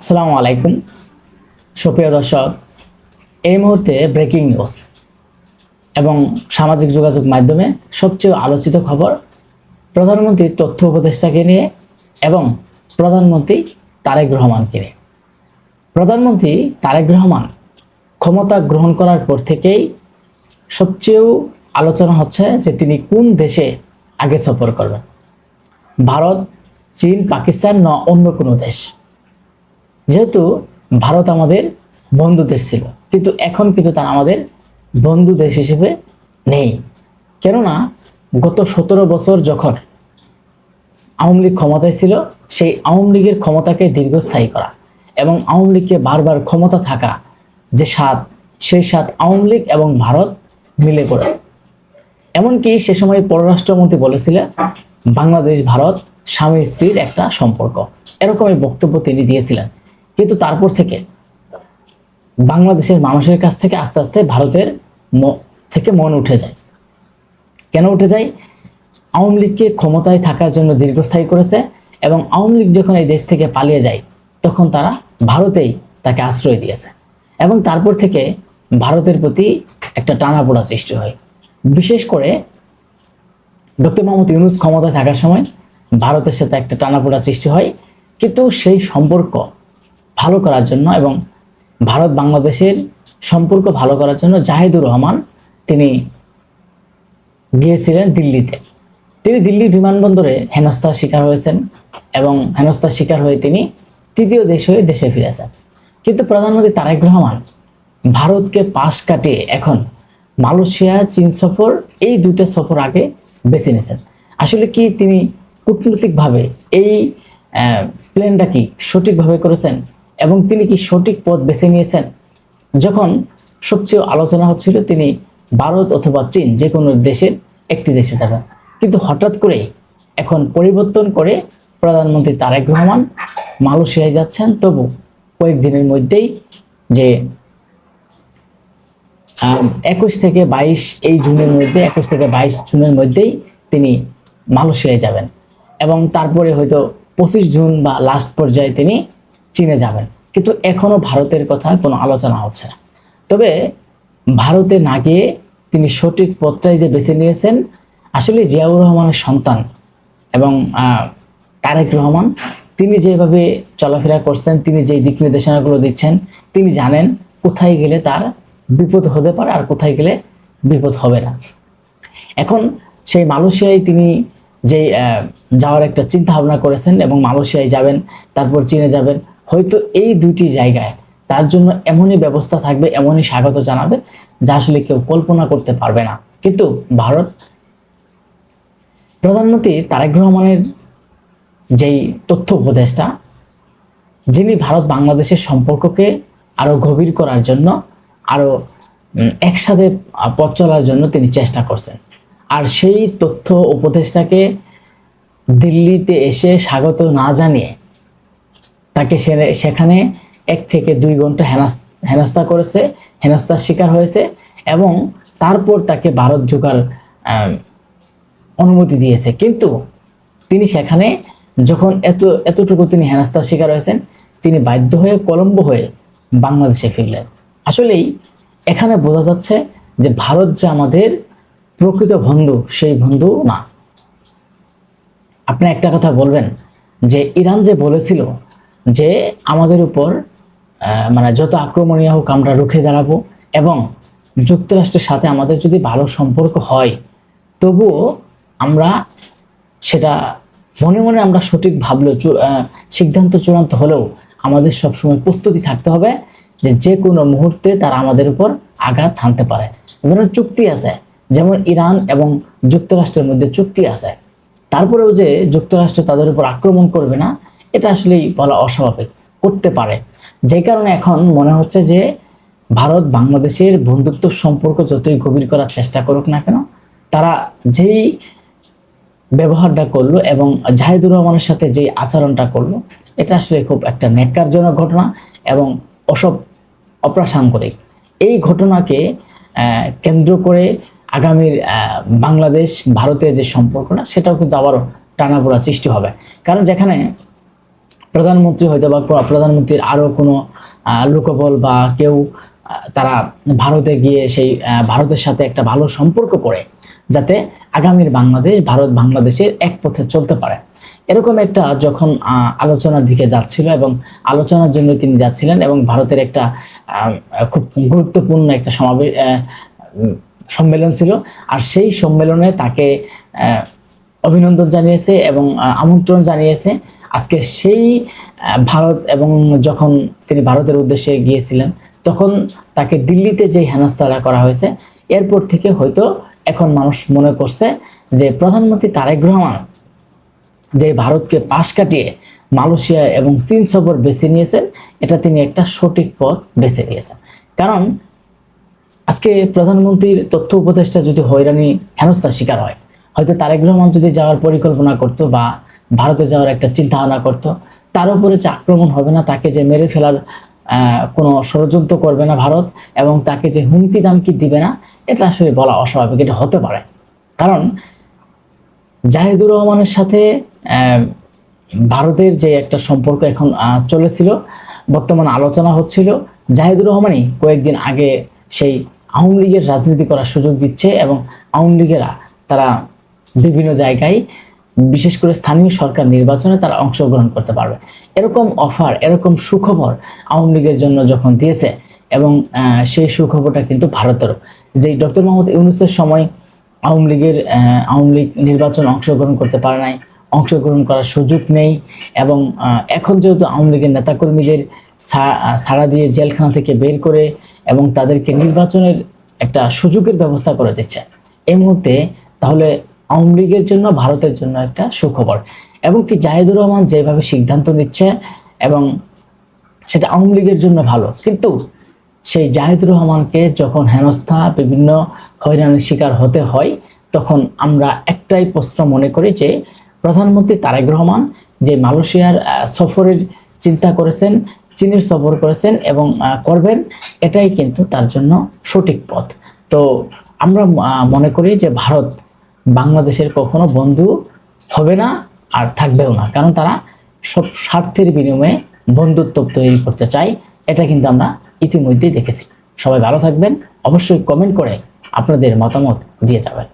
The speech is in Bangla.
আসসালামু আলাইকুম সুপ্রিয় দর্শক, এই মুহূর্তে ব্রেকিং নিউজ এবং সামাজিক যোগাযোগ মাধ্যমে সবচেয়ে আলোচিত খবর প্রধানমন্ত্রী তথ্য উপদেষ্টাকে নিয়ে এবং প্রধানমন্ত্রী তারেক রহমানকে নিয়ে। প্রধানমন্ত্রী তারেক রহমান ক্ষমতা গ্রহণ করার পর থেকেই সবচেয়ে আলোচনা হচ্ছে যে তিনি কোন দেশে আগে সফর করবেন, ভারত, চীন, পাকিস্তান না অন্য কোনো দেশ। যেহেতু ভারত আমাদের বন্ধু দেশ ছিল, কিন্তু এখন কিন্তু তারা আমাদের বন্ধু দেশ হিসেবে নেই। কেননা গত 17 বছর যখন আওয়ামী লীগ ক্ষমতায় ছিল, সেই আওয়ামী লীগের ক্ষমতাকে দীর্ঘস্থায়ী করা এবং আওয়ামী লীগকে বারবার ক্ষমতা থাকা যে স্বাদ, সেই স্বাদ আওয়ামী লীগ এবং ভারত মিলে পড়েছে। এমনকি সে সময় পররাষ্ট্রমন্ত্রী বলেছিলেন বাংলাদেশ ভারত স্বামী স্ত্রীর একটা সম্পর্ক, এরকমই বক্তব্য তিনি দিয়েছিলেন। কিন্তু তারপর থেকে বাংলাদেশের মানুষের কাছ থেকে আস্তে আস্তে ভারতের থেকে মন উঠে যায়। কেন উঠে যায়? আওয়ামী লীগকে ক্ষমতায় থাকার জন্য দীর্ঘস্থায়ী করেছে এবং আওয়ামী লীগ যখন এই দেশ থেকে পালিয়ে যায় তখন তারা ভারতেই তাকে আশ্রয় দিয়েছে এবং তারপর থেকে ভারতের প্রতি একটা টানাপোড়া সৃষ্টি হয়। বিশেষ করে ডক্টর মোহাম্মদ ইউনূস ক্ষমতায় থাকার সময় ভারতের সাথে একটা টানাপোড়া সৃষ্টি হয়, কিন্তু সেই সম্পর্ক ভালো করার জন্য এবং ভারত বাংলাদেশের সম্পর্ক ভালো করার জন্য জাহিদুর রহমান তিনি গিয়েছিলেন দিল্লিতে। তিনি দিল্লির বিমানবন্দরে হেনস্থার শিকার হয়েছেন এবং হেনস্থার শিকার হয়ে তিনি তৃতীয় দেশ হয়ে দেশে ফিরেছেন। কিন্তু প্রধানমন্ত্রী তারেক রহমান ভারতকে পাশ কাটিয়ে এখন মালয়েশিয়া, চীন সফর, এই দুইটা সফর আগে বেছে নিয়েছেন। আসলে কি তিনি কূটনৈতিকভাবে এই প্ল্যানটা কি সঠিকভাবে করেছেন এবং তিনি কি সঠিক পথ বেছে নিয়েছেন? যখন সবচেয়ে আলোচনা হচ্ছিল তিনি ভারত অথবা চীন যে কোনো দেশের একটি দেশে যাবেন, কিন্তু হঠাৎ করে এখন পরিবর্তন করে প্রধানমন্ত্রী তারেক রহমান মালয়েশিয়ায় যাচ্ছেন। তবু কয়েকদিনের মধ্যেই যে 21 থেকে 22 এই জুনের মধ্যে 21 থেকে 22 জুনের মধ্যেই তিনি মালয়েশিয়ায় যাবেন এবং তারপরে হয়তো 25 জুন বা লাস্ট পর্যায়ে তিনি চীনে যাবেন। কিন্তু এখনো ভারতের কথা কোনো আলোচনা হচ্ছে না। তবে ভারতে না গিয়ে তিনি সঠিক পথটাই যে বেছে নিয়েছেন, আসলে জিয়াউর রহমানের সন্তান এবং তারেক রহমান তিনি যেভাবে চলাফেরা করছেন, তিনি যে দিক নির্দেশনাগুলো দিচ্ছেন, তিনি জানেন কোথায় গেলে তার বিপদ হতে পারে আর কোথায় গেলে বিপদ হবে না। এখন সেই মালয়েশিয়ায় তিনি যে যাওয়ার একটা চিন্তা ভাবনা করেছেন এবং মালয়েশিয়ায় যাবেন, তারপর চীনে যাবেন, হয়তো এই দুইটি জায়গায় তার জন্য এমনই ব্যবস্থা থাকবে, এমনই স্বাগত জানাবে যা আসলে কেউ কল্পনা করতে পারবে না। কিন্তু ভারত প্রধানমন্ত্রী তারেক রহমানের যেই তথ্য উপদেষ্টা, যিনি ভারত বাংলাদেশের সম্পর্ককে আরো গভীর করার জন্য, আরো একসাথে পথ চলার জন্য তিনি চেষ্টা করছেন। আর সেই তথ্য উপদেষ্টাকে দিল্লিতে এসে স্বাগত না জানিয়ে তাকে সেখানে 1 থেকে 2 ঘন্টা হেনস্থা করেছে, হেনস্থার শিকার হয়েছে এবং তারপর তাকে ভারত ঢোকার অনুমতি দিয়েছে। কিন্তু তিনি সেখানে যখন এতটুকু তিনি হেনস্থার শিকার হয়েছেন, তিনি বাধ্য হয়ে কলম্বো হয়ে বাংলাদেশে ফিরলেন। আসলেই এখানে বোঝা যাচ্ছে যে ভারত যে আমাদের প্রকৃত বন্ধু, সেই বন্ধু না। আপনি একটা কথা বলবেন যে ইরান যে বলেছিল যে আমাদের উপর মানে যত আক্রমণীয় হোক আমরা রুখে দাঁড়াবো এবং যুক্তরাষ্ট্রের সাথে আমাদের যদি ভালো সম্পর্ক হয় তবুও আমরা সেটা মনে মনে আমরা সঠিক ভাবলেও সিদ্ধান্ত চূড়ান্ত হলেও আমাদের সবসময় প্রস্তুতি থাকতে হবে যে কোনো মুহূর্তে তারা আমাদের উপর আঘাত হানতে পারে। যেমন চুক্তি আছে, যেমন ইরান এবং যুক্তরাষ্ট্রের মধ্যে চুক্তি আছে, তারপরেও যে যুক্তরাষ্ট্র তাদের উপর আক্রমণ করবে না, এটা আসলেই বলা অস্বাভাবিক, করতে পারে। যে কারণে এখন মনে হচ্ছে যে ভারত বাংলাদেশের বন্ধুত্ব সম্পর্ক যতই গভীর করার চেষ্টা করুক না কেন, তারা যেই ব্যবহারটা করলো এবং জাহিদুর রহমানের সাথে যেই আচরণটা করলো, এটা আসলে খুব একটা ন্যাক্কারজনক ঘটনা এবং অপ্রাসঙ্গিক। এই ঘটনাকে কেন্দ্র করে আগামীর বাংলাদেশ ভারতের যে সম্পর্কটা, সেটাও কিন্তু আবারও টানাপোড়া সৃষ্টি হবে। কারণ যেখানে প্রধানমন্ত্রী হয়তো বা প্রধানমন্ত্রীর আরো কোনো লোকবল বা কেউ তারা ভারতে গিয়ে সেই ভারতের সাথে একটা ভালো সম্পর্ক করে, যাতে আগামীর ভারত বাংলাদেশের এক পথে চলতে পারে, এরকম একটা যখন আলোচনার দিকে যাচ্ছিল এবং আলোচনার জন্য তিনি যাচ্ছিলেন, এবং ভারতের একটা খুব গুরুত্বপূর্ণ একটা সম্মেলন ছিল, আর সেই সম্মেলনে তাকে অভিনন্দন জানিয়েছে এবং আমন্ত্রণ জানিয়েছে। আজকে সেই ভারত, এবং যখন তিনি ভারতের উদ্দেশ্যে গিয়েছিলেন তখন তাকে দিল্লিতে যে হেনস্থাটা করা হয়েছে, এরপর থেকে হয়তো এখন মানুষ মনে করছে যে প্রধানমন্ত্রী তারেক রহমান যে ভারতকে পাশ কাটিয়ে মালয়েশিয়া এবং চীন সফর বেছে নিয়েছেন, এটা তিনি একটা সঠিক পথ বেছে নিয়েছেন। কারণ আজকে প্রধানমন্ত্রীর তথ্য উপদেষ্টা যদি হয়রানি হেনস্থার শিকার হয়, হয়তো তারেক রহমান যদি যাওয়ার পরিকল্পনা করতো বা ভারতে যাওয়ার একটা চিন্তা ভাবনা করতো, তার উপরে যে আক্রমণ হবে না, তাকে যে মেরে ফেলার কোনো ষড়যন্ত্র করবে না ভারত, এবং তাকে যে হুমকি দামকি দিবে না, এটা আসলে বলা অস্বাভাবিক। এটা হতে পারে, কারণ জাহিদুর রহমানের সাথে ভারতের যে একটা সম্পর্ক এখন চলেছিল, বর্তমানে আলোচনা হচ্ছিল, জাহিদুর রহমানই কয়েকদিন আগে সেই আওয়ামী লীগের রাজনীতি করার সুযোগ দিচ্ছে, এবং আওয়ামী লীগেরা তারা বিভিন্ন জায়গায় বিশেষ করে স্থানীয় সরকার নির্বাচনে তারা অংশগ্রহণ করতে পারবে, এরকম অফার, এরকম সুখবর আওয়ামী লীগের জন্য যখন দিয়েছে, এবং সেই সুখবরটা কিন্তু ভারতেরও, যে ডক্টর মোহাম্মদ ইউনূসের সময় আওয়ামী লীগ নির্বাচন অংশগ্রহণ করতে পারে নাই, অংশগ্রহণ করার সুযোগ নেই, এবং এখন যেহেতু আওয়ামী লীগের নেতাকর্মীদের ছাড়া দিয়ে জেলখানা থেকে বের করে এবং তাদেরকে নির্বাচনের একটা সুযোগের ব্যবস্থা করে দিচ্ছে এই মুহূর্তে, তাহলে আওয়ামী লীগের জন্য, ভারতের জন্য একটা সুখবর। এবং কি জাহিদুর রহমান যেভাবে সিদ্ধান্ত নিচ্ছে, এবং সেটা আওয়ামী লীগের জন্য ভালো, কিন্তু সেই জাহিদুর রহমানকে যখন হেনস্থা, বিভিন্ন হয়রানির শিকার হতে হয়, তখন আমরা একটাই প্রশ্ন মনে করি যে প্রধানমন্ত্রী তারেক রহমান যে মালয়েশিয়ার সফরের চিন্তা করেছেন, চীনের সফর করেছেন এবং করবেন, এটাই কিন্তু তার জন্য সঠিক পথ। তো আমরা মনে করি যে ভারত বাংলাদেশের কখনো বন্ধু হবে না, আর থাকবেও না, কারণ তারা সব স্বার্থের বিনিময়ে বন্ধুত্ব তৈরি করতে চায়। এটা কিন্তু আমরা ইতিমধ্যেই দেখেছি। সবাই ভালো থাকবেন, অবশ্যই কমেন্ট করে আপনাদের মতামত দিয়ে যাবেন।